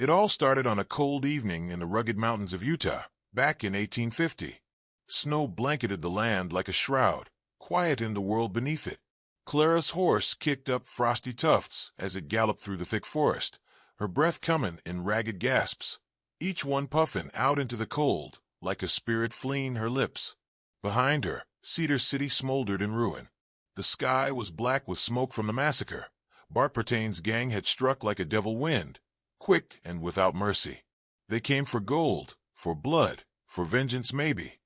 It all started on a cold evening in the rugged mountains of Utah, back in 1850. Snow blanketed the land like a shroud, quiet in the world beneath it. Clara's horse kicked up frosty tufts as it galloped through the thick forest, her breath coming in ragged gasps, each one puffing out into the cold like a spirit fleeing her lips. Behind her, Cedar City smoldered in ruin. The sky was black with smoke from the massacre. Bart Pertain's gang had struck like a devil wind, quick and without mercy. They came for gold, for blood, for vengeance maybe.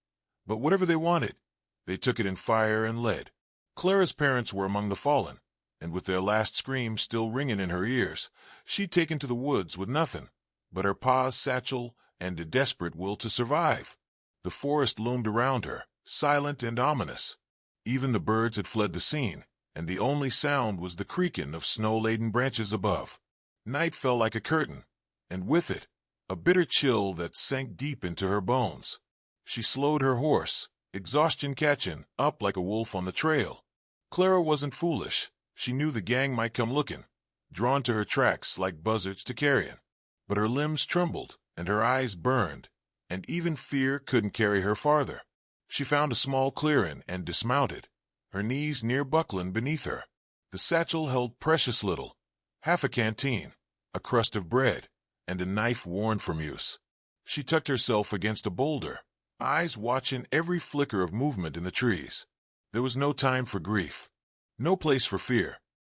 But whatever they wanted, they took it in fire and lead. Clara's parents were among the fallen, and with their last scream still ringing in her ears, she'd taken to the woods with nothing but her pa's satchel and a desperate will to survive. The forest loomed around her, silent and ominous. Even the birds had fled the scene, and the only sound was the creaking of snow-laden branches above. Night fell like a curtain, and with it, a bitter chill that sank deep into her bones. She slowed her horse, exhaustion catching up like a wolf on the trail. Clara wasn't foolish. She knew the gang might come looking, drawn to her tracks like buzzards to carrion. But her limbs trembled, and her eyes burned, and even fear couldn't carry her farther. She found a small clearing and dismounted, her knees near buckling beneath her. The satchel held precious little, half a canteen, a crust of bread, and a knife worn from use. She tucked herself against a boulder, eyes watching every flicker of movement in the trees. There was no time for grief, no place for fear,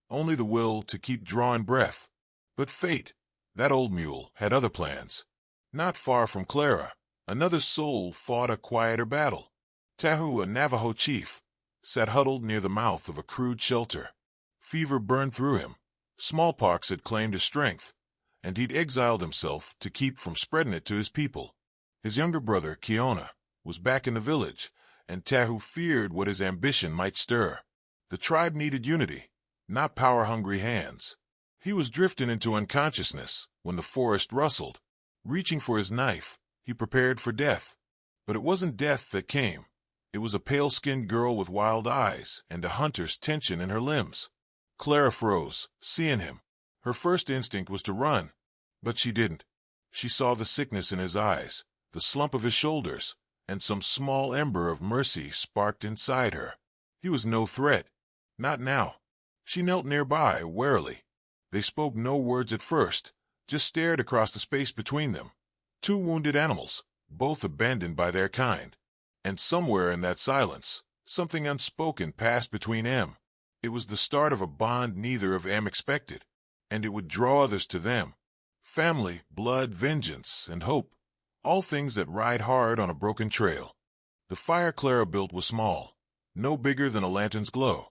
only the will to keep drawing breath. But fate, that old mule, had other plans. Not far from Clara, another soul fought a quieter battle. Tahu, a Navajo chief, sat huddled near the mouth of a crude shelter. Fever burned through him. Smallpox had claimed his strength, and he'd exiled himself to keep from spreading it to his people. His younger brother, Kiona, was back in the village, and Tahu feared what his ambition might stir. The tribe needed unity, not power-hungry hands. He was drifting into unconsciousness when the forest rustled. Reaching for his knife, he prepared for death. But it wasn't death that came. It was a pale-skinned girl with wild eyes and a hunter's tension in her limbs. Clara froze, seeing him. Her first instinct was to run, but she didn't. She saw the sickness in his eyes, the slump of his shoulders, and some small ember of mercy sparked inside her. He was no threat. Not now. She knelt nearby, warily. They spoke no words at first, just stared across the space between them. Two wounded animals, both abandoned by their kind. And somewhere in that silence, something unspoken passed between them. It was the start of a bond neither of them expected, and it would draw others to them. Family, blood, vengeance, and hope, all things that ride hard on a broken trail. The fire Clara built was small, no bigger than a lantern's glow,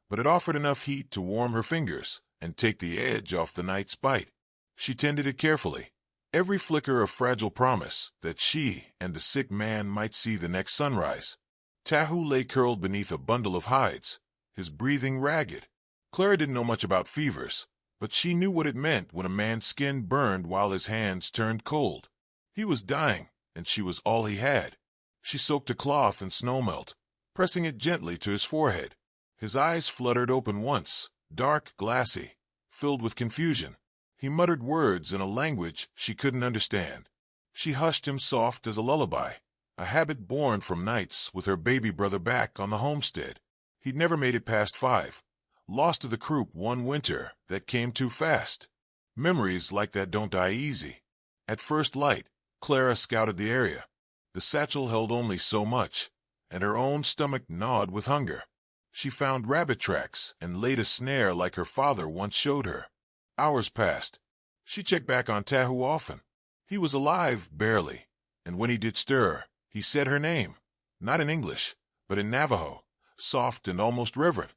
but it offered enough heat to warm her fingers and take the edge off the night's bite. She tended it carefully, every flicker a fragile promise that she and the sick man might see the next sunrise. Tahu lay curled beneath a bundle of hides, his breathing ragged. Clara didn't know much about fevers, but she knew what it meant when a man's skin burned while his hands turned cold. He was dying, and she was all he had. She soaked a cloth in snowmelt, pressing it gently to his forehead. His eyes fluttered open once, dark, glassy, filled with confusion. He muttered words in a language she couldn't understand. She hushed him soft as a lullaby, a habit born from nights with her baby brother back on the homestead. He'd never made it past 5, lost to the croup one winter that came too fast. Memories like that don't die easy. At first light, Clara scouted the area. The satchel held only so much, and her own stomach gnawed with hunger. She found rabbit tracks and laid a snare like her father once showed her. Hours passed. She checked back on Tahu often. He was alive, barely, and when he did stir, he said her name, not in English, but in Navajo, soft and almost reverent.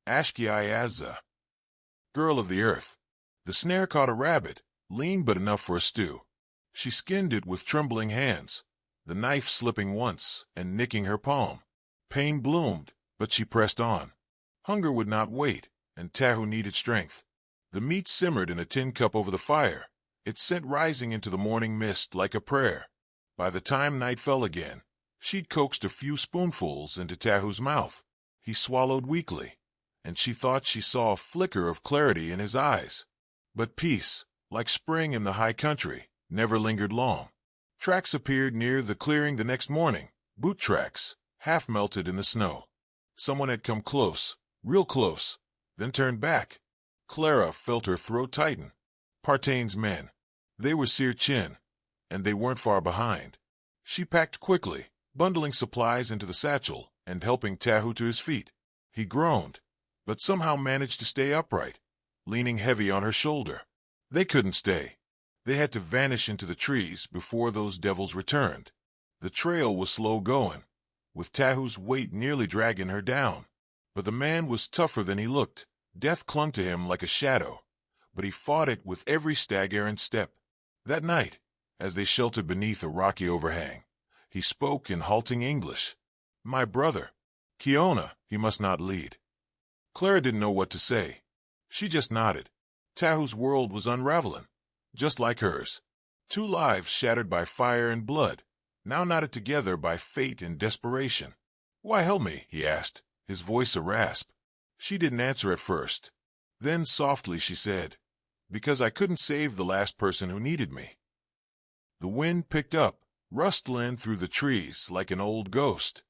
Ashkiayaza, girl of the earth. The snare caught a rabbit, lean but enough for a stew. She skinned it with trembling hands, the knife slipping once and nicking her palm. Pain bloomed, but she pressed on. Hunger would not wait, and Tahu needed strength. The meat simmered in a tin cup over the fire, its scent rising into the morning mist like a prayer. By the time night fell again, she'd coaxed a few spoonfuls into Tahu's mouth. He swallowed weakly, and she thought she saw a flicker of clarity in his eyes. But peace, like spring in the high country, never lingered long. Tracks appeared near the clearing the next morning, boot tracks, half melted in the snow. Someone had come close, real close, then turned back. Clara felt her throat tighten. Partain's men. They were Sear Chin, and they weren't far behind. She packed quickly, bundling supplies into the satchel and helping Tahu to his feet. He groaned, but somehow managed to stay upright, leaning heavy on her shoulder. They couldn't stay. They had to vanish into the trees before those devils returned. The trail was slow going, with Tahu's weight nearly dragging her down. But the man was tougher than he looked. Death clung to him like a shadow, but he fought it with every stag-errant step. That night, as they sheltered beneath a rocky overhang, he spoke in halting English. "My brother, Kiona, he must not lead." Clara didn't know what to say. She just nodded. Tahu's world was unraveling, just like hers. Two lives shattered by fire and blood, now knotted together by fate and desperation. "Why help me?" he asked, his voice a rasp. She didn't answer at first. Then softly she said, "Because I couldn't save the last person who needed me." The wind picked up, rustling through the trees like an old ghost.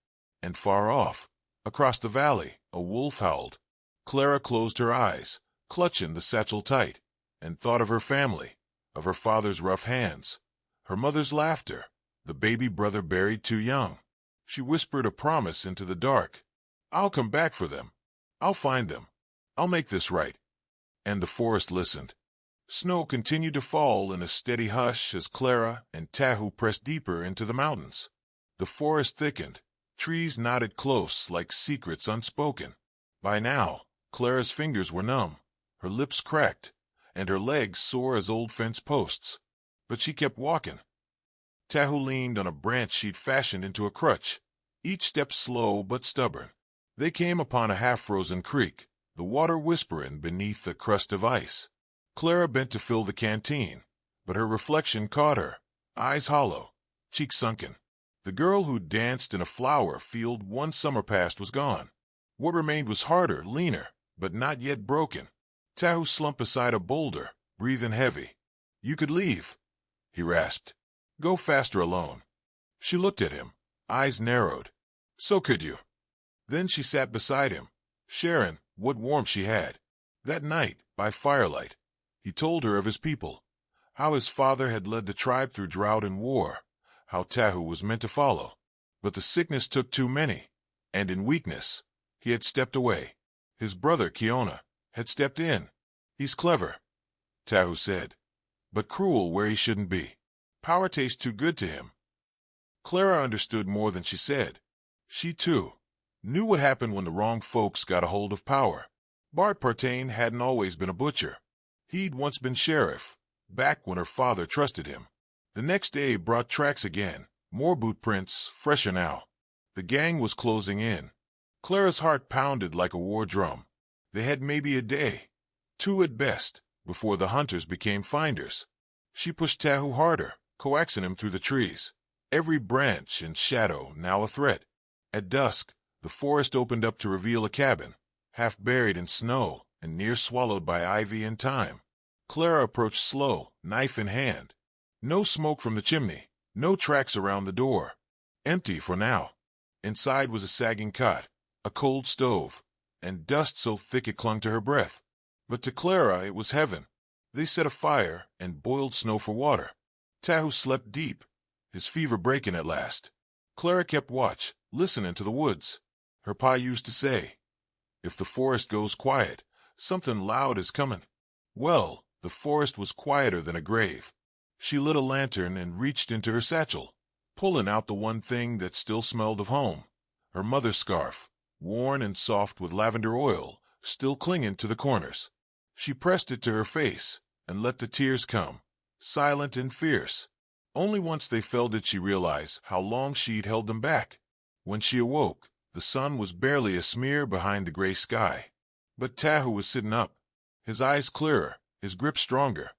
And far off, across the valley, a wolf howled. Clara closed her eyes, clutching the satchel tight, and thought of her family, of her father's rough hands, her mother's laughter, the baby brother buried too young. She whispered a promise into the dark. "I'll come back for them. I'll find them. I'll make this right." And the forest listened. Snow continued to fall in a steady hush as Clara and Tahu pressed deeper into the mountains. The forest thickened. Trees knotted close like secrets unspoken. By now, Clara's fingers were numb, her lips cracked, and her legs sore as old fence posts. But she kept walking. Tahu leaned on a branch she'd fashioned into a crutch, each step slow but stubborn. They came upon a half-frozen creek, the water whispering beneath a crust of ice. Clara bent to fill the canteen, but her reflection caught her, eyes hollow, cheeks sunken. The girl who danced in a flower field one summer past was gone. What remained was harder, leaner, but not yet broken. Tahu slumped beside a boulder, breathing heavy. "You could leave," he rasped. "Go faster alone." She looked at him, eyes narrowed. "So could you." Then she sat beside him, sharing what warmth she had. That night, by firelight, he told her of his people, how his father had led the tribe through drought and war, how Tahu was meant to follow. But the sickness took too many, and in weakness, he had stepped away. His brother, Kiona, had stepped in. "He's clever," Tahu said, "but cruel where he shouldn't be. Power tastes too good to him." Clara understood more than she said. She, too, knew what happened when the wrong folks got a hold of power. Bart Partain hadn't always been a butcher. He'd once been sheriff, back when her father trusted him. The next day brought tracks again, more boot prints, fresher now. The gang was closing in. Clara's heart pounded like a war drum. They had maybe a day, two at best, before the hunters became finders. She pushed Tahu harder, coaxing him through the trees, every branch and shadow now a threat. At dusk, the forest opened up to reveal a cabin, half buried in snow and near swallowed by ivy and thyme. Clara approached slow, knife in hand. No smoke from the chimney, no tracks around the door. Empty for now. Inside was a sagging cot, a cold stove, and dust so thick it clung to her breath. But to Clara it was heaven. They set a fire and boiled snow for water. Tahu slept deep, his fever breaking at last. Clara kept watch, listening to the woods. Her pa used to say, "If the forest goes quiet, something loud is coming." Well, the forest was quieter than a grave. She lit a lantern and reached into her satchel, pulling out the one thing that still smelled of home, her mother's scarf, worn and soft with lavender oil, still clinging to the corners. She pressed it to her face and let the tears come, silent and fierce. Only once they fell did she realize how long she'd held them back. When she awoke, the sun was barely a smear behind the gray sky. But Tahu was sitting up, his eyes clearer, his grip stronger.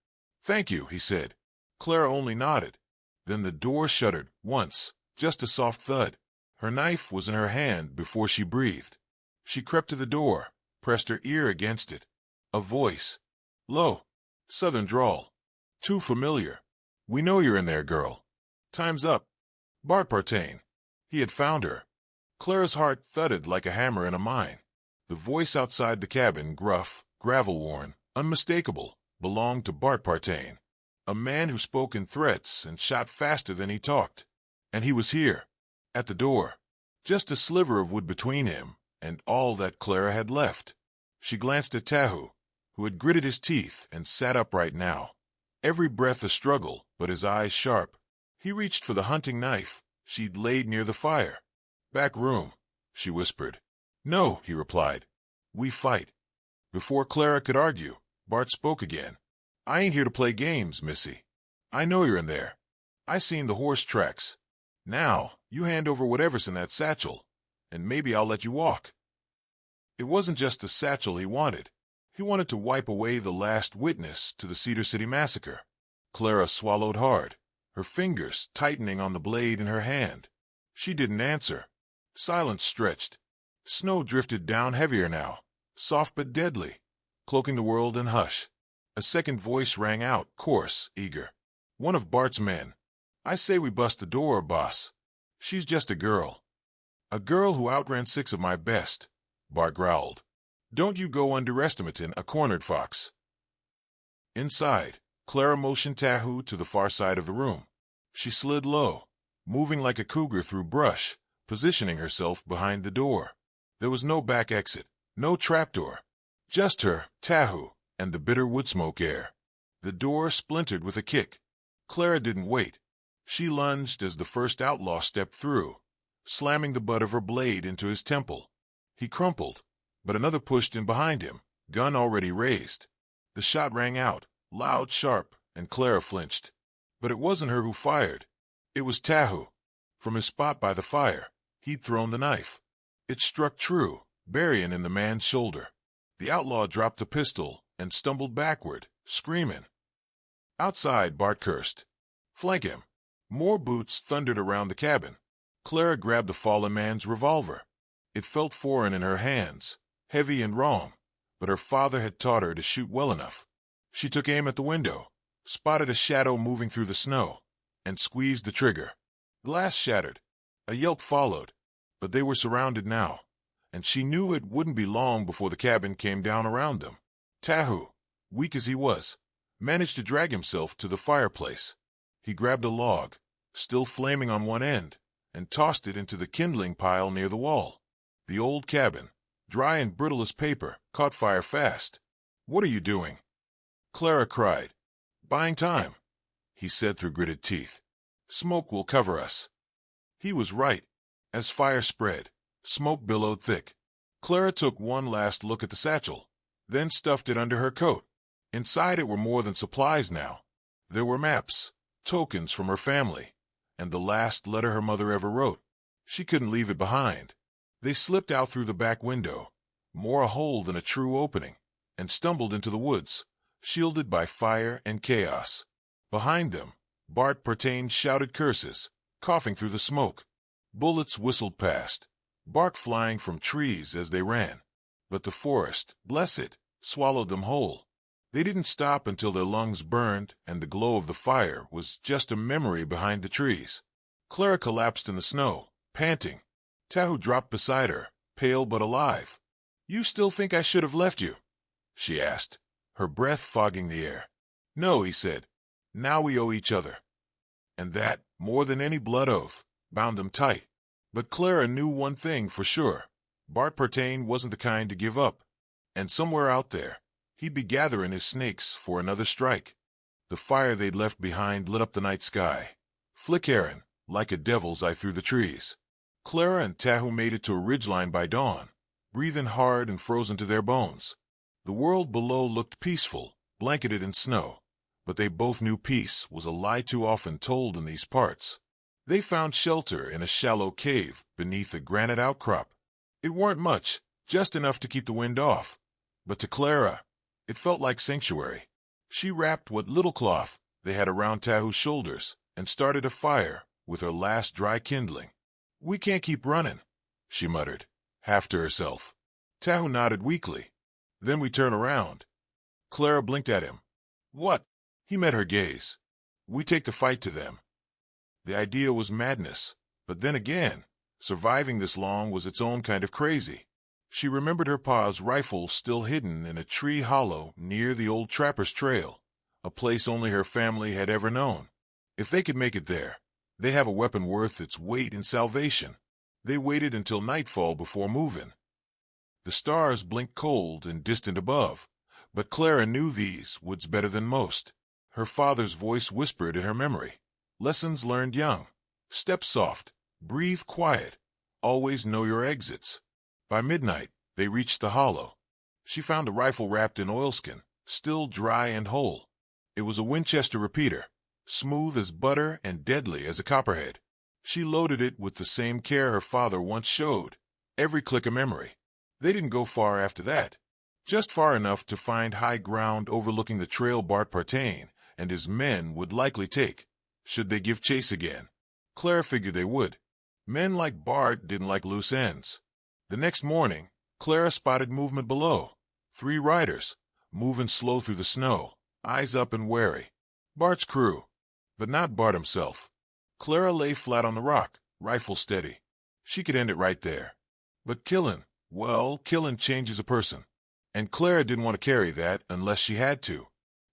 "Thank you," he said. Clara only nodded. Then the door shuttered, once, just a soft thud. Her knife was in her hand before she breathed. She crept to the door, pressed her ear against it. A voice. Low. Southern drawl. Too familiar. We know you're in there, girl. Time's up. Bart Partain. He had found her. Clara's heart thudded like a hammer in a mine. The voice outside the cabin, gruff, gravel-worn, unmistakable, belonged to Bart Partain, a man who spoke in threats and shot faster than he talked. And he was here, at the door, just a sliver of wood between him and all that Clara had left. She glanced at Tahu, who had gritted his teeth and sat upright now, every breath a struggle, but his eyes sharp. He reached for the hunting knife she'd laid near the fire. "Back room," she whispered. "No," he replied. "We fight." Before Clara could argue, Bart spoke again. "I ain't here to play games, Missy. I know you're in there. I seen the horse tracks. Now, you hand over whatever's in that satchel, and maybe I'll let you walk." It wasn't just the satchel he wanted. He wanted to wipe away the last witness to the Cedar City massacre. Clara swallowed hard, her fingers tightening on the blade in her hand. She didn't answer. Silence stretched. Snow drifted down heavier now, soft but deadly, cloaking the world in hush. A second voice rang out, coarse, eager. One of Bart's men. "I say we bust the door, boss. She's just a girl." "A girl who outran 6 of my best," Bart growled. "Don't you go underestimating a cornered fox." Inside, Clara motioned Tahu to the far side of the room. She slid low, moving like a cougar through brush, positioning herself behind the door. There was no back exit, no trapdoor. Just her, Tahu, and the bitter wood smoke air. The door splintered with a kick. Clara didn't wait. She lunged as the first outlaw stepped through, slamming the butt of her blade into his temple. He crumpled, but another pushed in behind him, gun already raised. The shot rang out, loud, sharp, and Clara flinched. But it wasn't her who fired. It was Tahu. From his spot by the fire, he'd thrown the knife. It struck true, burying in the man's shoulder. The outlaw dropped the pistol and stumbled backward, screaming. Outside, Bart cursed. "Flank him." More boots thundered around the cabin. Clara grabbed the fallen man's revolver. It felt foreign in her hands, heavy and wrong, but her father had taught her to shoot well enough. She took aim at the window, spotted a shadow moving through the snow, and squeezed the trigger. Glass shattered. A yelp followed, but they were surrounded now, and she knew it wouldn't be long before the cabin came down around them. Tahu, weak as he was, managed to drag himself to the fireplace. He grabbed a log, still flaming on one end, and tossed it into the kindling pile near the wall. The old cabin, dry and brittle as paper, caught fire fast. "What are you doing?" Clara cried. "Buying time," he said through gritted teeth. "Smoke will cover us." He was right. As fire spread, smoke billowed thick. Clara took one last look at the satchel, then stuffed it under her coat. Inside it were more than supplies now. There were maps, tokens from her family, and the last letter her mother ever wrote. She couldn't leave it behind. They slipped out through the back window, more a hole than a true opening, and stumbled into the woods, shielded by fire and chaos. Behind them, Bart Partain shouted curses, coughing through the smoke. Bullets whistled past, bark flying from trees as they ran. But the forest, bless it, swallowed them whole. They didn't stop until their lungs burned and the glow of the fire was just a memory behind the trees. Clara collapsed in the snow, panting. Tahu dropped beside her, pale but alive. "You still think I should have left you?" she asked, her breath fogging the air. "No," he said. "Now we owe each other." And that, more than any blood oath, bound them tight. But Clara knew one thing for sure. Bart Partain wasn't the kind to give up. And somewhere out there, he'd be gathering his snakes for another strike. The fire they'd left behind lit up the night sky, flickering like a devil's eye through the trees. Clara and Tahu made it to a ridgeline by dawn, breathing hard and frozen to their bones. The world below looked peaceful, blanketed in snow, but they both knew peace was a lie too often told in these parts. They found shelter in a shallow cave beneath a granite outcrop. It weren't much, just enough to keep the wind off. But to Clara, it felt like sanctuary. She wrapped what little cloth they had around Tahu's shoulders and started a fire with her last dry kindling. "We can't keep running," she muttered, half to herself. Tahu nodded weakly. "Then we turn around." Clara blinked at him. "What?" He met her gaze. "We take the fight to them." The idea was madness, but then again, surviving this long was its own kind of crazy. She remembered her pa's rifle still hidden in a tree hollow near the old trapper's trail, a place only her family had ever known. If they could make it there, they have a weapon worth its weight in salvation. They waited until nightfall before moving. The stars blinked cold and distant above, but Clara knew these woods better than most. Her father's voice whispered in her memory. Lessons learned young. Step soft, breathe quiet, always know your exits. By midnight, they reached the hollow. She found a rifle wrapped in oilskin, still dry and whole. It was a Winchester repeater, smooth as butter and deadly as a copperhead. She loaded it with the same care her father once showed, every click a memory. They didn't go far after that, just far enough to find high ground overlooking the trail Bart Partain and his men would likely take, should they give chase again. Clara figured they would. Men like Bart didn't like loose ends. The next morning, Clara spotted movement below. 3 riders, moving slow through the snow, eyes up and wary. Bart's crew, but not Bart himself. Clara lay flat on the rock, rifle steady. She could end it right there. But killing changes a person. And Clara didn't want to carry that unless she had to.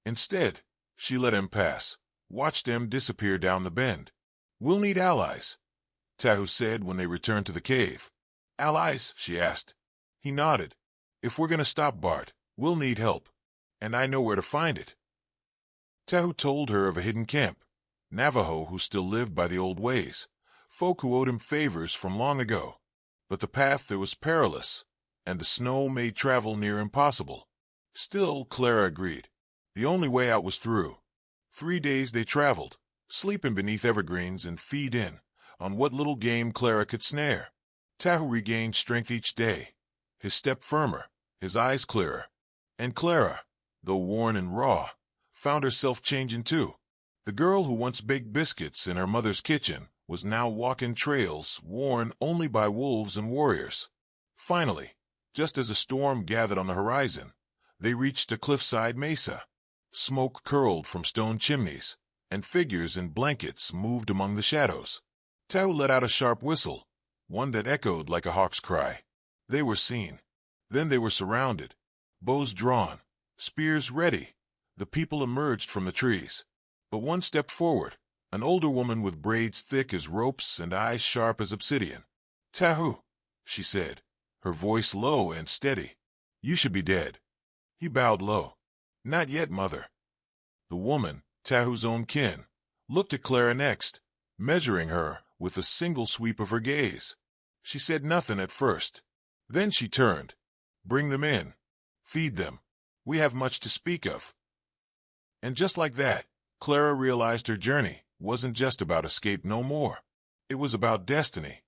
Instead, she let him pass, watched them disappear down the bend. "We'll need allies," Tahu said when they returned to the cave. "Allies?" she asked. He nodded. "If we're going to stop Bart, we'll need help. And I know where to find it." Tahu told her of a hidden camp, Navajo who still lived by the old ways, folk who owed him favors from long ago. But the path there was perilous, and the snow made travel near impossible. Still, Clara agreed. The only way out was through. 3 days they traveled, sleeping beneath evergreens and feed in on what little game Clara could snare. Tahu regained strength each day, his step firmer, his eyes clearer. And Clara, though worn and raw, found herself changing too. The girl who once baked biscuits in her mother's kitchen was now walking trails worn only by wolves and warriors. Finally, just as a storm gathered on the horizon, they reached a cliffside mesa. Smoke curled from stone chimneys, and figures in blankets moved among the shadows. Tahu let out a sharp whistle, one that echoed like a hawk's cry. They were seen. Then they were surrounded, bows drawn, spears ready. The people emerged from the trees. But one stepped forward, an older woman with braids thick as ropes and eyes sharp as obsidian. "Tahu," she said, her voice low and steady. "You should be dead." He bowed low. "Not yet, mother." The woman, Tahu's own kin, looked at Clara next, measuring her with a single sweep of her gaze. She said nothing at first. Then she turned. "Bring them in. Feed them. We have much to speak of." And just like that, Clara realized her journey wasn't just about escape no more. It was about destiny.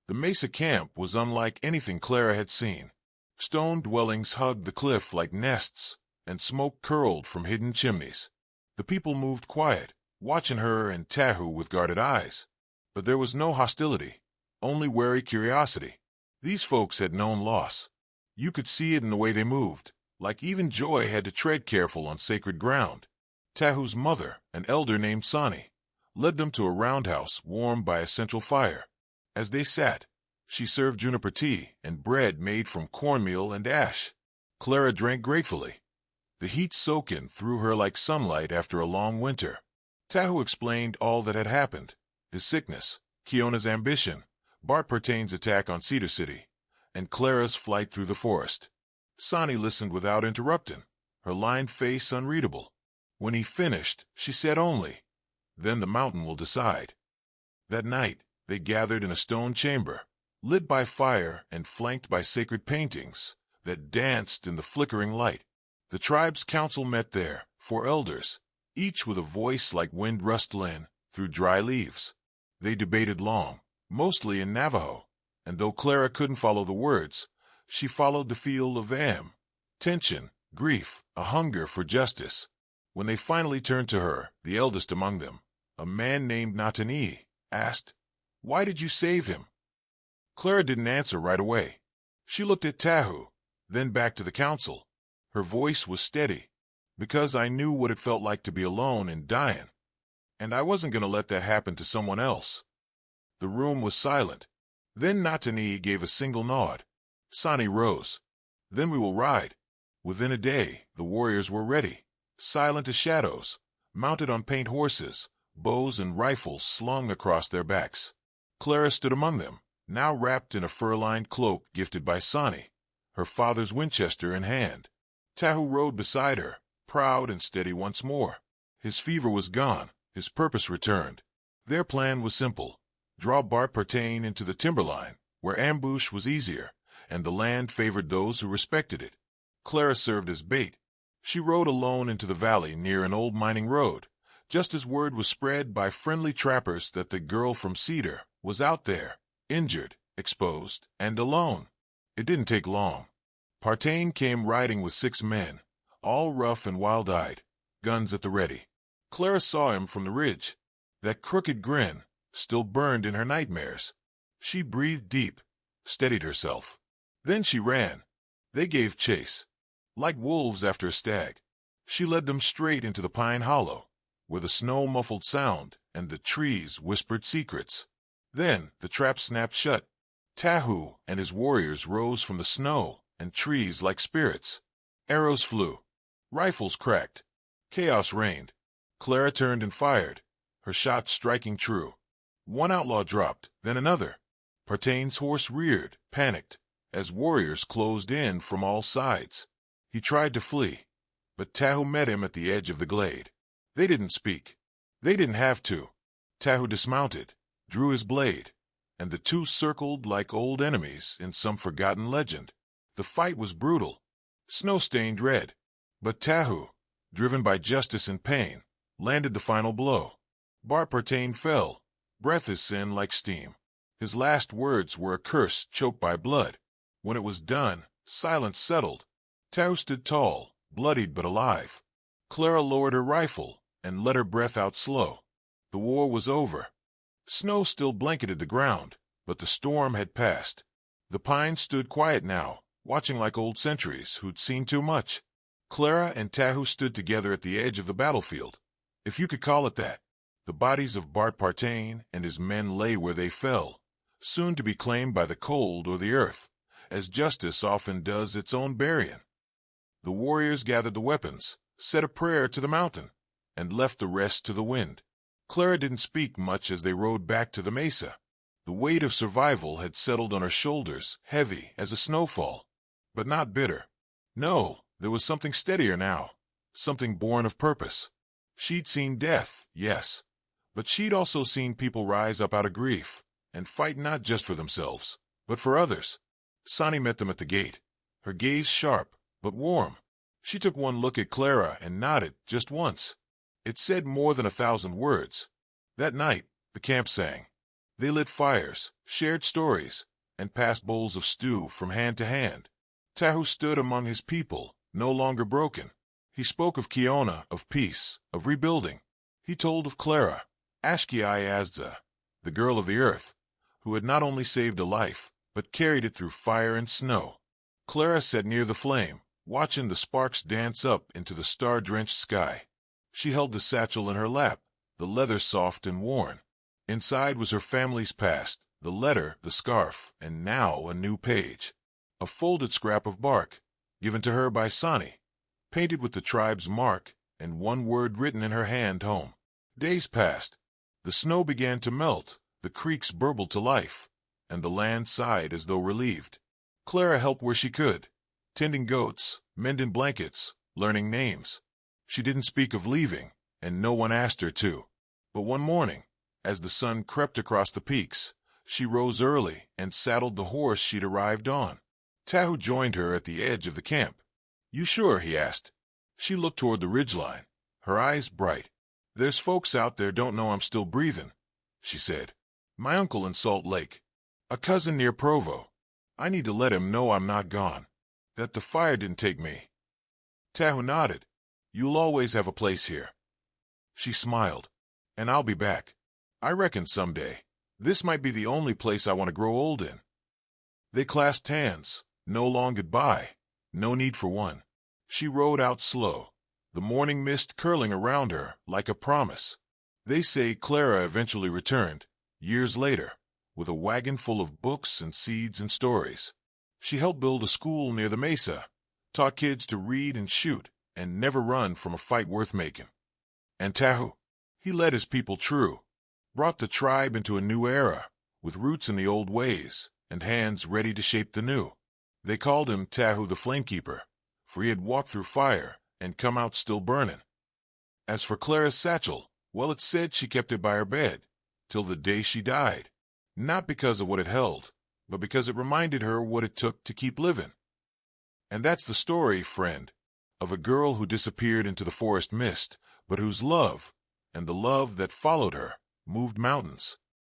The Mesa camp was unlike anything Clara had seen. Stone dwellings hugged the cliff like nests, and smoke curled from hidden chimneys. The people moved quiet, watching her and Tahu with guarded eyes. But there was no hostility, only wary curiosity. These folks had known loss. You could see it in the way they moved, like even joy had to tread careful on sacred ground. Tahu's mother, an elder named Sani, led them to a roundhouse warmed by a central fire. As they sat, she served juniper tea and bread made from cornmeal and ash. Clara drank gratefully, the heat soaking through her like sunlight after a long winter. Tahu explained all that had happened, his sickness, Kiona's ambition, Bart Partain's attack on Cedar City, and Clara's flight through the forest. Sani listened without interrupting, her lined face unreadable. When he finished, she said only, "Then the mountain will decide." That night, they gathered in a stone chamber, lit by fire and flanked by sacred paintings that danced in the flickering light. The tribe's council met there, 4 elders, each with a voice like wind rustling through dry leaves. They debated long, mostly in Navajo, and though Clara couldn't follow the words, she followed the feel of tension, grief, a hunger for justice. When they finally turned to her, the eldest among them, a man named Natani, asked, "Why did you save him?" Clara didn't answer right away. She looked at Tahu, then back to the council. Her voice was steady. because I knew what it felt like to be alone and dying, and I wasn't going to let that happen to someone else. The room was silent. Then Natani gave a single nod. Sani rose. Then we will ride. Within a day, the warriors were ready, silent as shadows, mounted on paint horses, bows and rifles slung across their backs. Clara stood among them, now wrapped in a fur-lined cloak gifted by Sani, her father's Winchester in hand. Tahu rode beside her, proud and steady once more. His fever was gone, his purpose returned. Their plan was simple: draw Bart Partain into the timberline, where ambush was easier, and the land favored those who respected it. Clara served as bait. She rode alone into the valley near an old mining road, just as word was spread by friendly trappers that the girl from Cedar was out there, injured, exposed, and alone. It didn't take long. Partain came riding with 6 men, all rough and wild-eyed, guns at the ready. Clara saw him from the ridge. That crooked grin still burned in her nightmares. She breathed deep, steadied herself. Then she ran. They gave chase. Like wolves after a stag, she led them straight into the pine hollow, where the snow muffled sound and the trees whispered secrets. Then the trap snapped shut. Tahu and his warriors rose from the snow and trees like spirits. Arrows flew. Rifles cracked. Chaos reigned. Clara turned and fired, her shot striking true. One outlaw dropped, then another. Partain's horse reared, panicked, as warriors closed in from all sides. He tried to flee, but Tahu met him at the edge of the glade. They didn't speak. They didn't have to. Tahu dismounted, drew his blade, and the two circled like old enemies in some forgotten legend. The fight was brutal, snow-stained red, but Tahu, driven by justice and pain, landed the final blow. Bart Partain fell, breath as sin like steam. His last words were a curse choked by blood. When it was done, silence settled. Tahu stood tall, bloodied but alive. Clara lowered her rifle and let her breath out slow. The war was over. Snow still blanketed the ground, but the storm had passed. The pines stood quiet now, watching like old sentries who'd seen too much. Clara and Tahu stood together at the edge of the battlefield, if you could call it that. The bodies of Bart Partain and his men lay where they fell, soon to be claimed by the cold or the earth, as justice often does its own burying. The warriors gathered the weapons, said a prayer to the mountain, and left the rest to the wind. Clara didn't speak much as they rode back to the mesa. The weight of survival had settled on her shoulders, heavy as a snowfall, but not bitter. No, there was something steadier now, something born of purpose. She'd seen death, yes, but she'd also seen people rise up out of grief and fight not just for themselves, but for others. Sani met them at the gate, her gaze sharp but warm. She took one look at Clara and nodded just once. It said more than 1,000 words. That night, the camp sang. They lit fires, shared stories, and passed bowls of stew from hand to hand. Tahu stood among his people, no longer broken. He spoke of Kiona, of peace, of rebuilding. He told of Clara, Ashkiai Azza, the girl of the earth, who had not only saved a life, but carried it through fire and snow. Clara sat near the flame, watching the sparks dance up into the star-drenched sky. She held the satchel in her lap, the leather soft and worn. Inside was her family's past, the letter, the scarf, and now a new page. A folded scrap of bark, given to her by Sani, painted with the tribe's mark, and one word written in her hand, home. Days passed. The snow began to melt, the creeks burbled to life, and the land sighed as though relieved. Clara helped where she could, tending goats, mending blankets, learning names. She didn't speak of leaving, and no one asked her to. But one morning, as the sun crept across the peaks, she rose early and saddled the horse she'd arrived on. Tahu joined her at the edge of the camp. "You sure?" he asked. She looked toward the ridgeline, her eyes bright. "There's folks out there don't know I'm still breathing," she said. "My uncle in Salt Lake, a cousin near Provo. I need to let him know I'm not gone, that the fire didn't take me." Tahu nodded. "You'll always have a place here." She smiled. "And I'll be back. I reckon someday. This might be the only place I want to grow old in." They clasped hands. No long goodbye. No need for one. She rode out slow. the morning mist curling around her like a promise. They say Clara eventually returned, years later, with a wagon full of books and seeds and stories. She helped build a school near the mesa, taught kids to read and shoot, and never run from a fight worth making. And Tahu, he led his people true, brought the tribe into a new era, with roots in the old ways, and hands ready to shape the new. They called him Tahu the Flamekeeper, for he had walked through fire and come out still burning. As for Clara's satchel, well, it said she kept it by her bed, till the day she died, not because of what it held, but because it reminded her what it took to keep living. And that's the story, friend, of a girl who disappeared into the forest mist, but whose love, and the love that followed her, moved mountains.